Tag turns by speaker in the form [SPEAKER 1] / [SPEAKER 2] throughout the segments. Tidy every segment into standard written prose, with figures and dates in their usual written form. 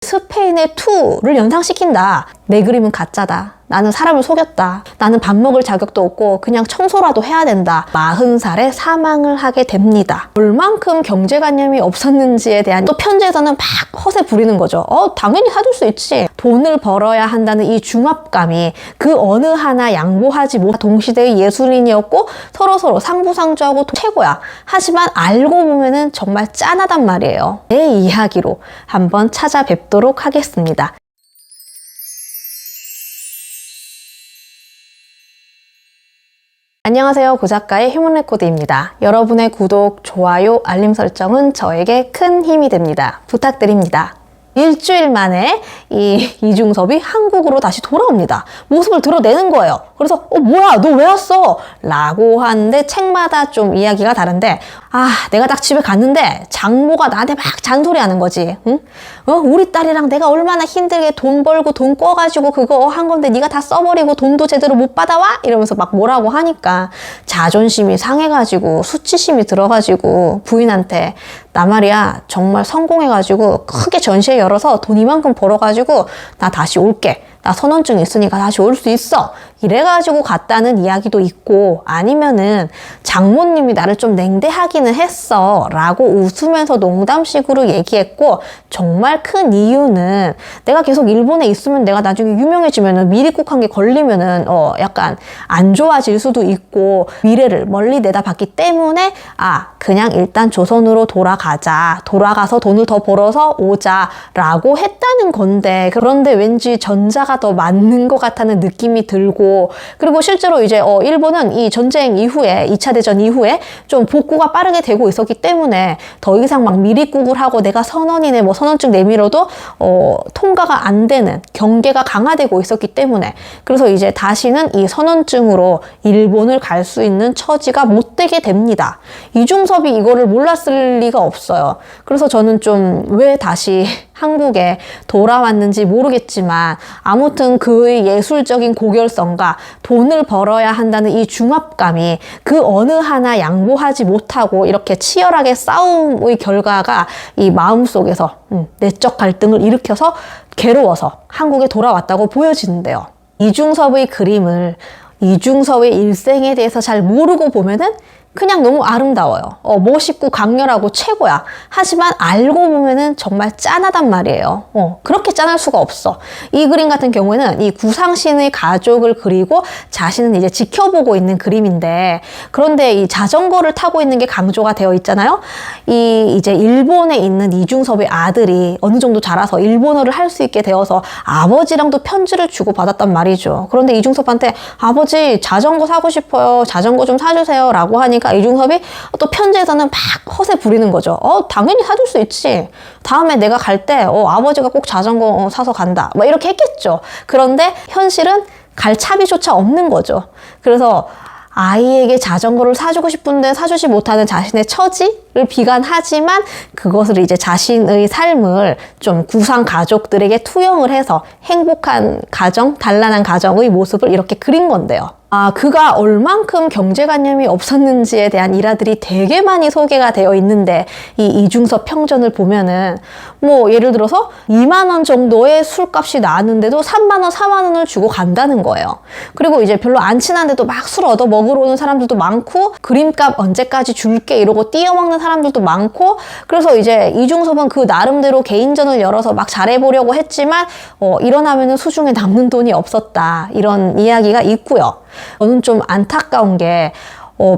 [SPEAKER 1] 스페인의 투를 연상시킨다. 내 그림은 가짜다. 나는 사람을 속였다. 나는 밥 먹을 자격도 없고 그냥 청소라도 해야 된다. 40살에 사망을 하게 됩니다. 얼만큼 경제관념이 없었는지에 대한 또 편지에서는 막 허세 부리는 거죠. 당연히 사줄 수 있지. 돈을 벌어야 한다는 이 중압감이 그 어느 하나 양보하지 못 동시대의 예술인이었고 서로서로 상부상조하고 최고야. 하지만 알고 보면은 정말 짠하단 말이에요. 내 이야기로 한번 찾아뵙도록 하겠습니다. 안녕하세요. 고작가의 휴먼레코드입니다. 여러분의 구독, 좋아요, 알림 설정은 저에게 큰 힘이 됩니다. 부탁드립니다. 일주일 만에 이중섭이 한국으로 다시 돌아옵니다. 모습을 드러내는 거예요. 그래서 뭐야 너 왜 왔어? 라고 하는데 책마다 좀 이야기가 다른데 내가 딱 집에 갔는데 장모가 나한테 막 잔소리하는 거지. 응? 우리 딸이랑 내가 얼마나 힘들게 돈 벌고 돈 꿔가지고 그거 한 건데 네가 다 써버리고 돈도 제대로 못 받아와? 이러면서 막 뭐라고 하니까 자존심이 상해가지고 수치심이 들어가지고 부인한테 나 말이야 정말 성공해가지고 크게 전시회 열어서 돈 이만큼 벌어가지고 나 다시 올게. 나 선원증 있으니까 다시 올 수 있어. 이래가지고 갔다는 이야기도 있고 아니면은 장모님이 나를 좀 냉대하기는 했어 라고 웃으면서 농담식으로 얘기했고 정말 큰 이유는 내가 계속 일본에 있으면 내가 나중에 유명해지면은 미리국한 게 걸리면은 약간 안 좋아질 수도 있고 미래를 멀리 내다봤기 때문에 그냥 일단 조선으로 돌아가자. 돌아가서 돈을 더 벌어서 오자 라고 했다는 건데 그런데 왠지 전자가 더 맞는 것 같다는 느낌이 들고 그리고 실제로 이제 일본은 이 전쟁 이후에 2차 대전 이후에 좀 복구가 빠르게 되고 있었기 때문에 더 이상 막 미리국을 하고 내가 선원이네 뭐 선원증 내밀어도 통과가 안 되는 경계가 강화되고 있었기 때문에 그래서 이제 다시는 이 선원증으로 일본을 갈 수 있는 처지가 못 되게 됩니다. 이중섭이 이거를 몰랐을 리가 없어요. 그래서 저는 좀 왜 다시 한국에 돌아왔는지 모르겠지만 아무튼 그의 예술적인 고결성과 돈을 벌어야 한다는 이 중압감이 그 어느 하나 양보하지 못하고 이렇게 치열하게 싸움의 결과가 이 마음속에서 내적 갈등을 일으켜서 괴로워서 한국에 돌아왔다고 보여지는데요. 이중섭의 그림을 이중섭의 일생에 대해서 잘 모르고 보면은 그냥 너무 아름다워요. 멋있고 강렬하고 최고야. 하지만 알고 보면은 정말 짠하단 말이에요. 그렇게 짠할 수가 없어. 이 그림 같은 경우에는 이 구상신의 가족을 그리고 자신은 이제 지켜보고 있는 그림인데 그런데 이 자전거를 타고 있는 게 강조가 되어 있잖아요. 이제 일본에 있는 이중섭의 아들이 어느 정도 자라서 일본어를 할 수 있게 되어서 아버지랑도 편지를 주고 받았단 말이죠. 그런데 이중섭한테 아버지 자전거 사고 싶어요. 자전거 좀 사주세요. 라고 하니까 이중섭이 또 편지에서는 막 허세 부리는 거죠. 당연히 사줄 수 있지. 다음에 내가 갈 때 아버지가 꼭 자전거 사서 간다. 뭐 이렇게 했겠죠. 그런데 현실은 갈 차비조차 없는 거죠. 그래서 아이에게 자전거를 사주고 싶은데 사주지 못하는 자신의 처지를 비관하지만 그것을 이제 자신의 삶을 좀 구상 가족들에게 투영을 해서 행복한 가정, 단란한 가정의 모습을 이렇게 그린 건데요. 그가 얼만큼 경제관념이 없었는지에 대한 일화들이 되게 많이 소개가 되어 있는데 이 이중섭 평전을 보면은 뭐 예를 들어서 2만 원 정도의 술값이 나왔는데도 3만 원, 4만 원을 주고 간다는 거예요. 그리고 이제 별로 안 친한데도 막 술 얻어 먹으러 오는 사람들도 많고 그림값 언제까지 줄게 이러고 띄어먹는 사람들도 많고 그래서 이제 이중섭은 그 나름대로 개인전을 열어서 막 잘해보려고 했지만 일어나면은 수중에 남는 돈이 없었다 이런 이야기가 있고요. 저는 좀 안타까운 게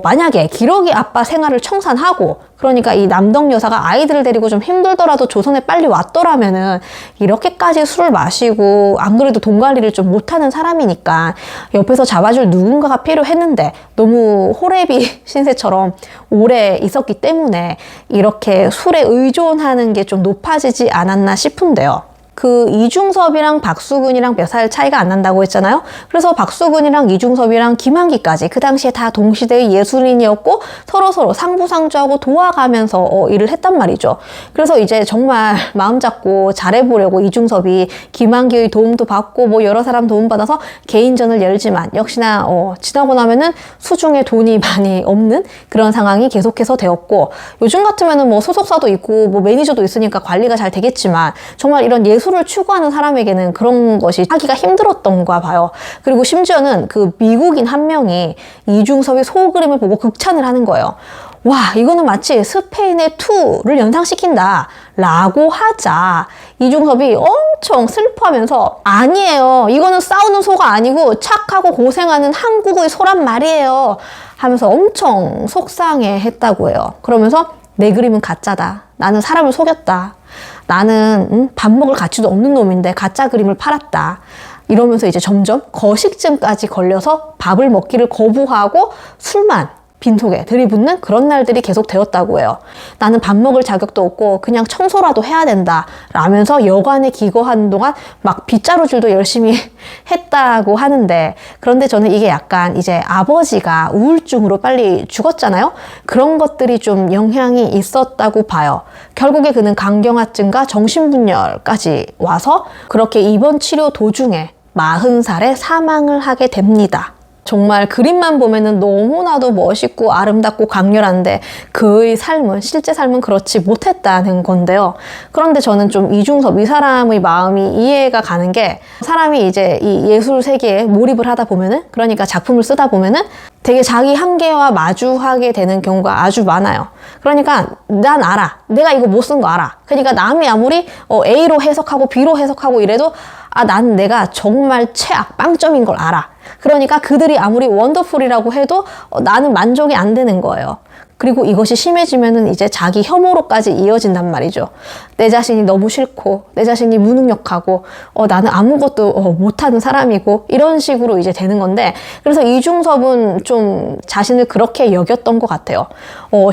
[SPEAKER 1] 만약에 기러기 아빠 생활을 청산하고 그러니까 이 남덕 여사가 아이들을 데리고 좀 힘들더라도 조선에 빨리 왔더라면은 이렇게까지 술을 마시고 안 그래도 돈 관리를 좀 못하는 사람이니까 옆에서 잡아줄 누군가가 필요했는데 너무 호래비 신세처럼 오래 있었기 때문에 이렇게 술에 의존하는 게 좀 높아지지 않았나 싶은데요. 그 이중섭이랑 박수근이랑 몇 살 차이가 안 난다고 했잖아요. 그래서 박수근이랑 이중섭이랑 김한기까지 그 당시에 다 동시대의 예술인이었고 서로서로 상부상조하고 도와가면서 일을 했단 말이죠. 그래서 이제 정말 마음 잡고 잘해보려고 이중섭이 김한기의 도움도 받고 뭐 여러 사람 도움받아서 개인전을 열지만 역시나 지나고 나면은 수중에 돈이 많이 없는 그런 상황이 계속해서 되었고 요즘 같으면은 뭐 소속사도 있고 뭐 매니저도 있으니까 관리가 잘 되겠지만 정말 이런 예술 예술을 추구하는 사람에게는 그런 것이 하기가 힘들었던가 봐요. 그리고 심지어는 그 미국인 한 명이 이중섭의 소그림을 보고 극찬을 하는 거예요. 와, 이거는 마치 스페인의 투를 연상시킨다 라고 하자 이중섭이 엄청 슬퍼하면서 아니에요, 이거는 싸우는 소가 아니고 착하고 고생하는 한국의 소란 말이에요 하면서 엄청 속상해 했다고 해요. 그러면서 내 그림은 가짜다, 나는 사람을 속였다, 나는 밥 먹을 가치도 없는 놈인데 가짜 그림을 팔았다 이러면서 이제 점점 거식증까지 걸려서 밥을 먹기를 거부하고 술만 빈속에 들이붓는 그런 날들이 계속 되었다고 해요. 나는 밥 먹을 자격도 없고 그냥 청소라도 해야 된다 라면서 여관에 기거하는 동안 막 빗자루질도 열심히 했다고 하는데, 그런데 저는 이게 약간 이제 아버지가 우울증으로 빨리 죽었잖아요. 그런 것들이 좀 영향이 있었다고 봐요. 결국에 그는 강경화증과 정신분열까지 와서 그렇게 입원 치료 도중에 40살에 사망을 하게 됩니다. 정말 그림만 보면은 너무나도 멋있고 아름답고 강렬한데 그의 삶은, 실제 삶은 그렇지 못했다는 건데요. 그런데 저는 좀 이중섭 이 사람의 마음이 이해가 가는 게, 사람이 이제 이 예술 세계에 몰입을 하다 보면은, 그러니까 작품을 쓰다 보면은 되게 자기 한계와 마주하게 되는 경우가 아주 많아요. 그러니까 난 알아, 내가 이거 못 쓴 거 알아. 그러니까 남이 아무리 A로 해석하고 B로 해석하고 이래도 난 내가 정말 최악, 빵점인 걸 알아. 그러니까 그들이 아무리 원더풀이라고 해도 나는 만족이 안 되는 거예요. 그리고 이것이 심해지면은 이제 자기 혐오로까지 이어진단 말이죠. 내 자신이 너무 싫고, 내 자신이 무능력하고, 나는 아무것도 못하는 사람이고, 이런 식으로 이제 되는 건데, 그래서 이중섭은 좀 자신을 그렇게 여겼던 것 같아요.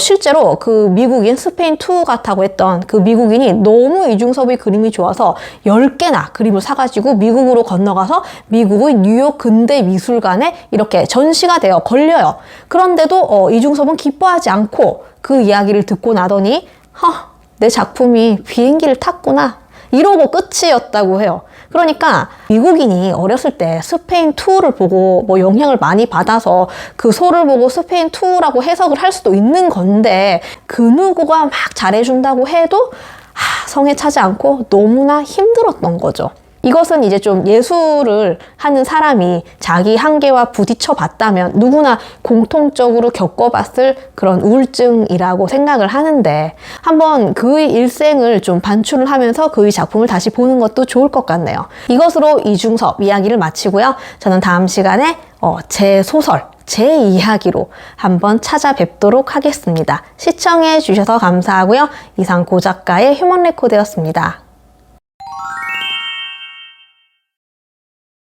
[SPEAKER 1] 실제로 그 미국인 스페인 투어 같다고 했던 그 미국인이 너무 이중섭의 그림이 좋아서 10개나 그림을 사가지고 미국으로 건너가서 미국의 뉴욕 근대미술관에 이렇게 전시가 되어 걸려요. 그런데도 이중섭은 기뻐하지 않고 그 이야기를 듣고 나더니 내 작품이 비행기를 탔구나 이러고 끝이었다고 해요. 그러니까 미국인이 어렸을 때 스페인 투어를 보고 뭐 영향을 많이 받아서 그 소를 보고 스페인 투어라고 해석을 할 수도 있는 건데, 그 누구가 막 잘해준다고 해도 성에 차지 않고 너무나 힘들었던 거죠. 이것은 이제 좀 예술을 하는 사람이 자기 한계와 부딪혀 봤다면 누구나 공통적으로 겪어봤을 그런 우울증이라고 생각을 하는데, 한번 그의 일생을 좀 반추를 하면서 그의 작품을 다시 보는 것도 좋을 것 같네요. 이것으로 이중섭 이야기를 마치고요. 저는 다음 시간에 제 소설, 제 이야기로 한번 찾아뵙도록 하겠습니다. 시청해 주셔서 감사하고요. 이상 고 작가의 휴먼 레코드였습니다.